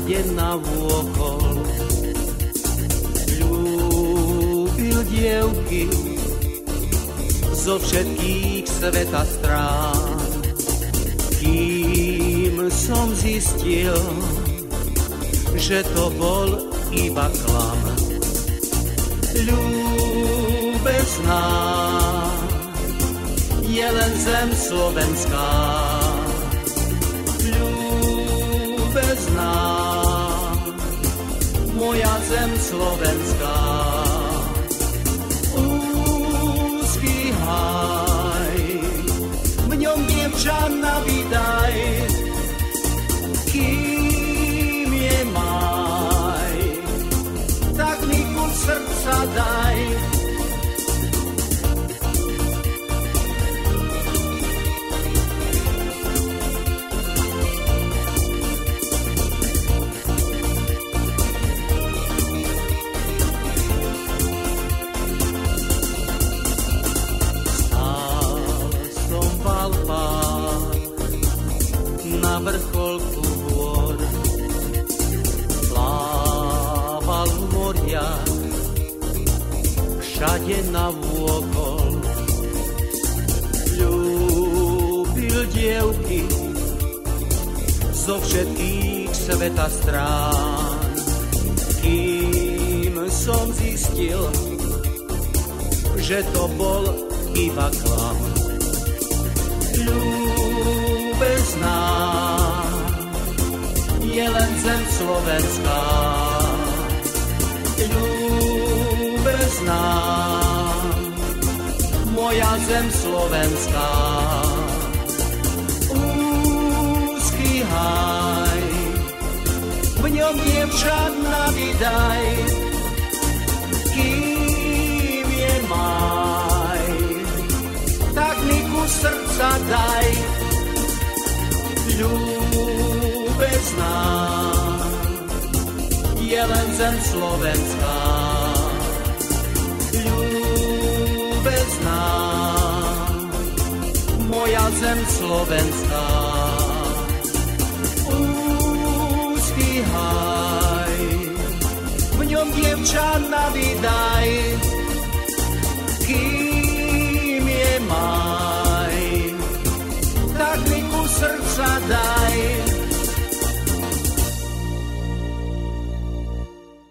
všade navôkol. Ľúbil dievky zo všetkých sveta strán, kým som zistil, že to bol iba klam. Ľúbezná je len zem slovenská, ľúbezná moja zem slovenská. Úzky haj, v ňom dievča navítaj, kým je maj, tak mi kus srdca daj. Na vrcholku hôr plával v moriach všade navôkol. Ľúbil dievky zo všetkých sveta strán, kým som zistil, že to bol iba klam. Ľúbezná je len zem slovenská, ľúbezná moja zem slovenská. Úzky haj, v ňom dievča navítaj, kým je maj, tak mi kus srdca daj. Ľúbezná je len zem slovenská, ľúbezná moja zem slovenská. Úzky haj, v ňom dievča navítaj, kým je maj, tak mi kus srdca daj.